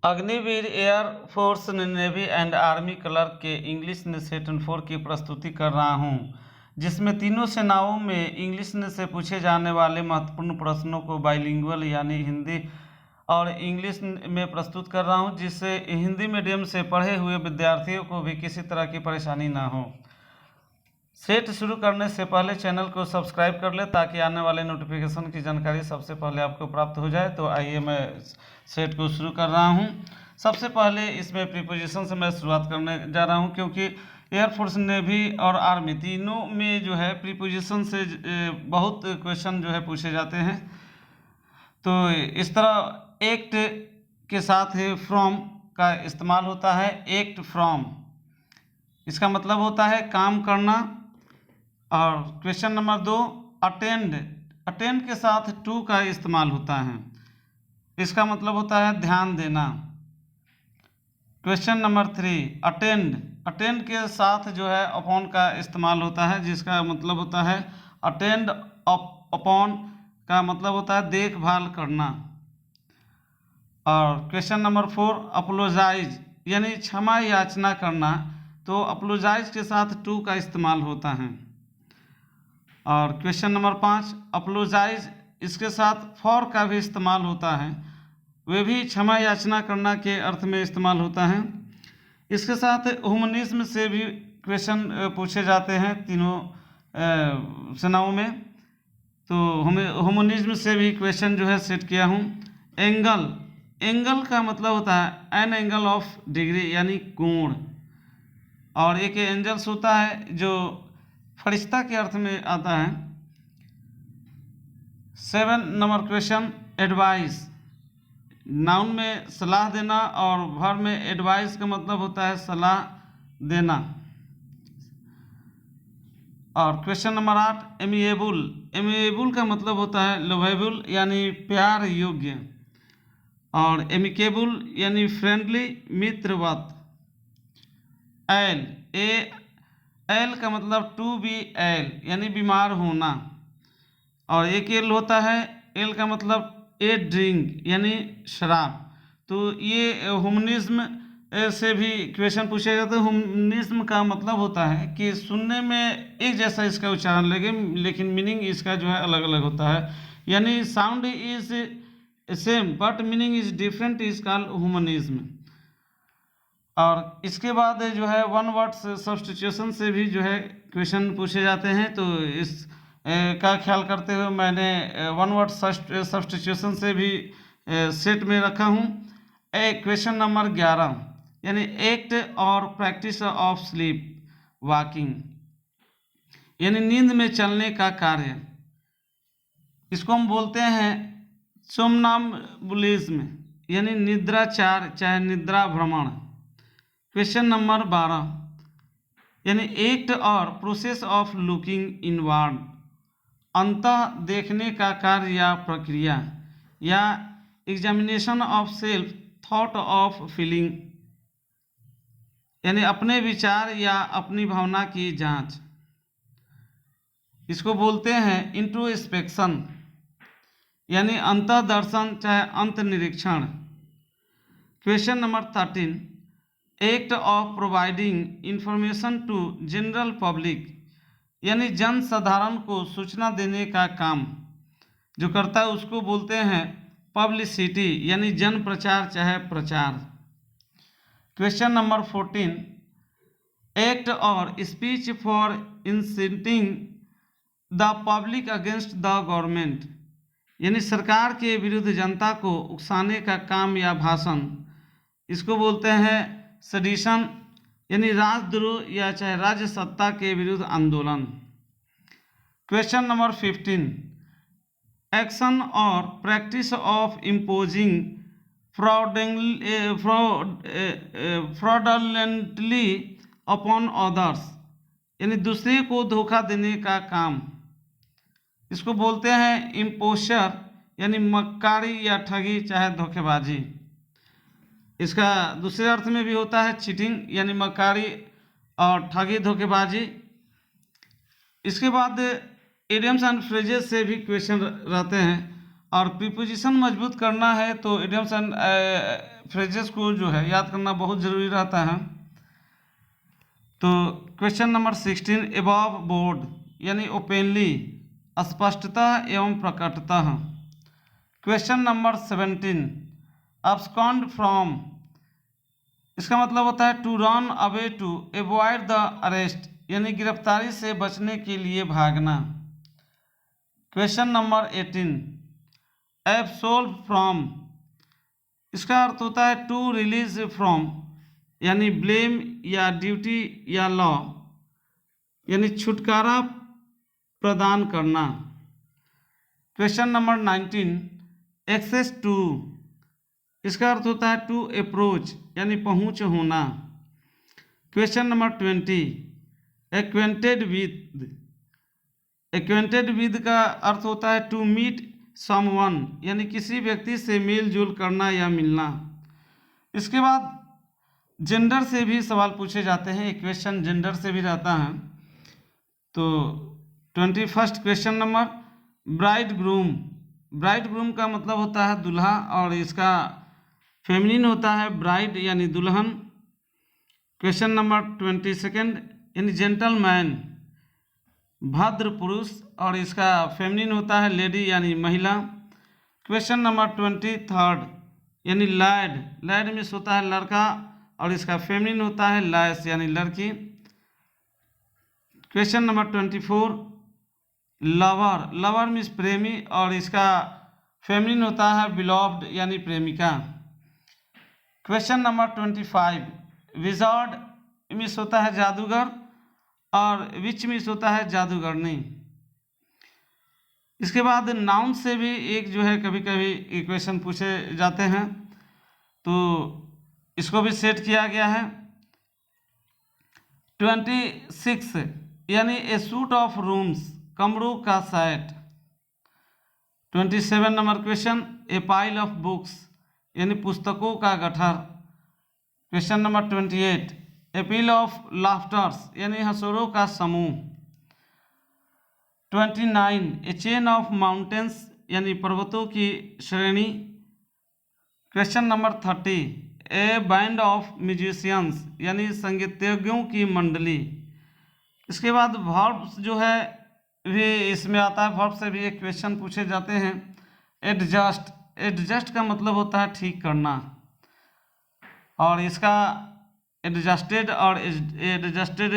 Agniveer air force navy and army clerk के English session 4 की प्रस्तुति कर रहा हूं, जिसमें तीनों सेनाओं में इंग्लिश से पूछे जाने वाले महत्वपूर्ण प्रश्नों को बाइलिंगुअल यानी हिंदी और इंग्लिश में प्रस्तुत कर रहा हूं, जिससे हिंदी मीडियम से पढ़े हुए विद्यार्थियों को भी किसी तरह की परेशानी ना हो। सेट शुरू करने से पहले चैनल को सब्सक्राइब कर ले ताकि आने वाले नोटिफिकेशन की जानकारी सबसे पहले आपको प्राप्त हो जाए। तो आइए मैं सेट को शुरू कर रहा हूं। सबसे पहले इसमें प्रीपोजिशन से मैं शुरुआत करने जा रहा हूं, क्योंकि एयरफोर्स नेवी और आर्मी तीनों में जो है प्रीपोजिशन से बहुत क्वेश्चन जो है पूछे जाते हैं। तो इस तरह एक्ट के साथ फ्रॉम का इस्तेमाल होता है। एक्ट फ्रॉम, इसका मतलब होता है काम करना। और क्वेश्चन नंबर 2, अटेंड। अटेंड के साथ टू का इस्तेमाल होता है, इसका मतलब होता है ध्यान देना। Question number 3, attend. अटेंड के साथ जो है अपॉन का इस्तेमाल होता है, जिसका मतलब होता है अटेंड अपॉन का मतलब होता है देखभाल करना। और क्वेश्चन नंबर 4, अपोलोजाइज यानी क्षमा याचना करना। तो अपोलोजाइज के साथ टू का इस्तेमाल होता है। और क्वेश्चन नंबर 5, अपोलोजाइज, इसके साथ फॉर का भी इस्तेमाल होता है, वे भी क्षमा याचना करना के अर्थ में इस्तेमाल होता है। इसके साथ ह्यूमनिज्म से भी क्वेश्चन पूछे जाते हैं तीनों सेनाओं में। तो ह्यूमनिज्म से भी क्वेश्चन जो है सेट किया हूँ। एंगल, एंगल का मतलब होता है एन एंगल ऑफ डिग्री यानी कोण। और एक एंजल्स होता है जो फरिश्ता के अर्थ में आता है। 7 नंबर क्वेश्चन, एडवाइस। नाउन में सलाह देना और वर्ब में एडवाइस का मतलब होता है सलाह देना। और क्वेश्चन नंबर 8, एमिएबल। एमिएबल का मतलब होता है लवेबल यानी प्यार योग्य। और एमिकेबल यानी फ्रेंडली, मित्रवत। एल, एल का मतलब टू बी एल यानी बीमार होना। और एक एल होता है, एल का मतलब ए ड्रिंक यानी शराब। तो ये ह्यूमनिज्म से भी क्वेश्चन पूछे जाते हैं। ह्यूमनिज्म का मतलब होता है कि सुनने में एक जैसा इसका उच्चारण लगे, लेकिन मीनिंग इसका जो है अलग अलग होता है। यानी sound is same but meaning is different, is called humanism. और इसके बाद जो है वन वर्ड सब्स्टिट्यूशन से भी जो है क्वेश्चन पूछे जाते हैं। तो इस का ख्याल करते हुए मैंने वन वर्ड सब्स्टिट्यूशन से भी सेट में रखा हूँ। क्वेश्चन नंबर 11, यानी एक्ट और प्रैक्टिस ऑफ स्लीप वॉकिंग, यानी नींद में चलने का कार्य। इसको हम बोलते हैं सोमनाम्बुलिज्म यानी निद्राचार चाहे निद्रा भ्रमण। क्वेश्चन नंबर 12, यानी एक्ट और प्रोसेस ऑफ लुकिंग इनवर्ड, अंतः देखने का कार्य या प्रक्रिया। या examination of self, thought of feeling, यानी अपने विचार या अपनी भावना की जांच। इसको बोलते हैं इंट्रोस्पेक्शन यानी अंतः दर्शन चाहे अंत निरीक्षण। Question number 13, act of providing information to general public, यानी जन साधारण को सूचना देने का काम जो करता है उसको बोलते हैं पब्लिसिटी यानी जन प्रचार चाहे प्रचार। क्वेश्चन नंबर 14, एक्ट और speech for inciting the public against the government, यानी सरकार के विरुद्ध जनता को उकसाने का काम या भाषण। इसको बोलते हैं सेडिशन यानी राजद्रोह या चाहे राज्य सत्ता के विरुद्ध आंदोलन। क्वेश्चन नंबर 15, एक्शन और practice of imposing fraudulently upon others, यानी दूसरे को धोखा देने का काम। इसको बोलते हैं इम्पोस्चर यानी मक्कारी या ठगी चाहे धोखेबाजी। इसका दूसरे अर्थ में भी होता है चीटिंग यानी मक्कारी और ठगी धोखेबाजी। इसके बाद इडियम्स एंड फ्रेजेस से भी क्वेश्चन रहते हैं। और प्रीपोजिशन मजबूत करना है तो इडियम्स एंड फ्रेजेस को जो है याद करना बहुत ज़रूरी रहता है। तो क्वेश्चन नंबर 16, एबव बोर्ड यानी ओपनली, स्पष्टतः एवं प्रकटतः। क्वेश्चन नंबर 17, अब्सकॉन्ड फ्रॉम, इसका मतलब होता है to run away, to avoid the arrest यानी गिरफ्तारी से बचने के लिए भागना। क्वेश्चन नंबर 18, एब्सोल्व फ्रॉम, इसका अर्थ होता है टू रिलीज फ्रॉम यानी ब्लेम या ड्यूटी या लॉ यानी छुटकारा प्रदान करना। क्वेश्चन नंबर 19, एक्सेस टू, इसका अर्थ होता है टू अप्रोच यानी पहुंच होना। Question number 20, acquainted with, acquainted with का अर्थ होता है टू मीट समवन यानी किसी व्यक्ति से मेल जोल करना या मिलना। इसके बाद जेंडर से भी सवाल पूछे जाते हैं, एक क्वेश्चन जेंडर से भी रहता है। तो 21 question number, bride groom, bride groom का मतलब होता है दुल्हा और इसका फेमिनिन होता है ब्राइड यानी दुल्हन। क्वेश्चन नंबर 22 यानी जेंटलमैन, भद्र पुरुष और इसका फेमिनिन होता है लेडी यानी महिला। क्वेश्चन नंबर 23 यानी लैड, लैड मीन्स होता है लड़का और इसका फेमिनिन होता है लैस यानी लड़की। Question number 24, lover, lover means प्रेमी और इसका फेमिनिन होता है बिलॉव्ड यानी प्रेमिका। क्वेश्चन नंबर 25, विजार्ड मीन्स होता है जादूगर और विच मीन्स होता है जादूगरनी। इसके बाद नाउन से भी एक जो है कभी कभी क्वेश्चन पूछे जाते हैं, तो इसको भी सेट किया गया है। 26 यानी ए सूट ऑफ रूम्स, कमरों का set. 27 number question, A pile of books यानी पुस्तकों का गठर। Question number 28, A peel of laughters यानी हंसोरों का समूह। 29, ए चेन ऑफ माउंटेन्स यानी पर्वतों की श्रेणी। Question number 30, A band of musicians यानी संगीतज्ञों की मंडली। इसके बाद वर्ब्स जो है भी इसमें आता है, वर्ब से भी एक क्वेश्चन पूछे जाते हैं। एडजस्ट, एडजस्ट का मतलब होता है ठीक करना और इसका एडजस्टेड और एडजस्टेड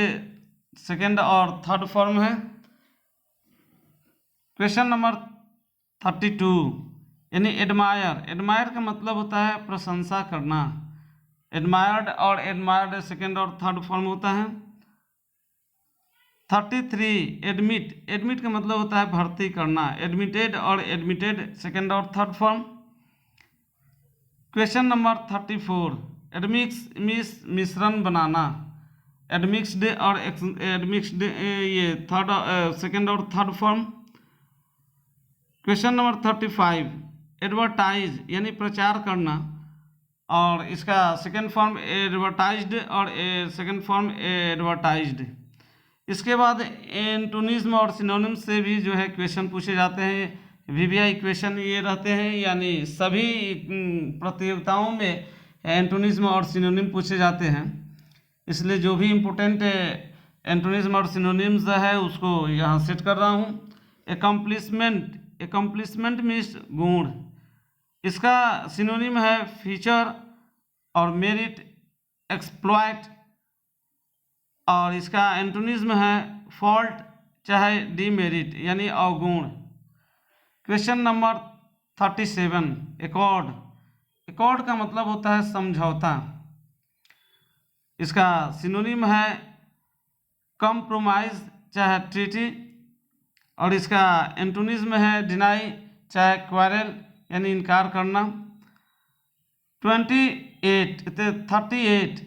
सेकेंड और थर्ड फॉर्म है। क्वेश्चन नंबर 32 यानी एडमायर, एडमायर का मतलब होता है प्रशंसा करना। एडमायर्ड और एडमायर्ड सेकेंड और थर्ड फॉर्म होता है। 33 एडमिट, एडमिट का मतलब होता है भर्ती करना। एडमिटेड और एडमिटेड सेकेंड और third form. Question number 34, admix means मिश्रण बनाना। एडमिक्स्ड और एडमिक्स्ड ये थर्ड सेकेंड और third form. Question number 35, advertise यानी प्रचार करना और इसका सेकेंड फॉर्म एडवर्टाइज्ड और सेकेंड फॉर्म एडवर्टाइज्ड। इसके बाद एंटोनिज्म और सिनोनिम से भी जो है क्वेश्चन पूछे जाते हैं। वीवीआई क्वेश्चन ये रहते हैं यानी सभी प्रतियोगिताओं में एंटोनिज्म और सिनोनिम पूछे जाते हैं, इसलिए जो भी इम्पोर्टेंट एंटोनिज्म और सिनोनिम्स है उसको यहाँ सेट कर रहा हूँ। एकम्प्लिशमेंट, एकम्प्लिशमेंट मीन्स गुण, इसका सिनोनिम है फीचर और मेरिट, एक्सप्लॉइट और इसका एंटोनिज्म है फॉल्ट चाहे डीमेरिट यानी अवगुण। क्वेश्चन नंबर 37, एकॉर्ड, एकॉर्ड का मतलब होता है समझौता। इसका सिनोनिम है कॉम्प्रोमाइज चाहे ट्रीटी और इसका एंटोनिज्म है डिनाई चाहे क्वारल यानी इनकार करना। 38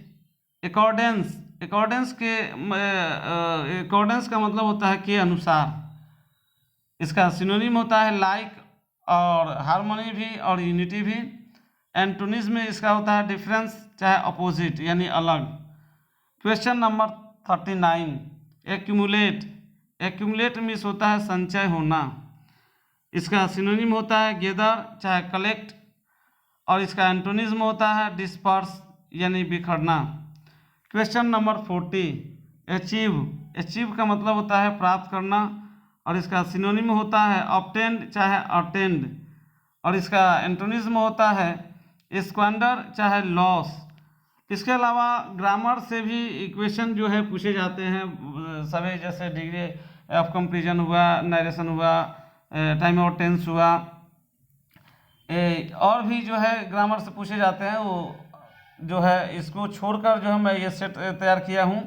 एकॉर्डेंस, एकॉर्डेंस का मतलब होता है के अनुसार। इसका सिनोनिम होता है लाइक और हार्मोनी भी और यूनिटी भी। एंटोनिज्म इसका होता है डिफरेंस चाहे अपोजिट यानी अलग। Question number 39, accumulate, accumulate means होता है संचय होना। इसका सिनोनिम होता है गेदर चाहे कलेक्ट, और इसका एंटोनिज्म होता है डिस्पर्स यानी बिखरना। Question number 40, achieve. अचीव का मतलब होता है प्राप्त करना, और इसका सिनोनिम होता है ऑब्टेंड चाहे अटेंड, और इसका एंटोनिज्म होता है स्क्वांडर चाहे लॉस। इसके अलावा ग्रामर से भी इक्वेशन जो है पूछे जाते हैं सभी, जैसे डिग्री ऑफ कंपेरिजन हुआ, नरेशन हुआ, टाइम और टेंस हुआ, और भी जो है ग्रामर से पूछे जाते हैं। वो जो है इसको छोड़कर जो है मैं ये सेट तैयार किया हूँ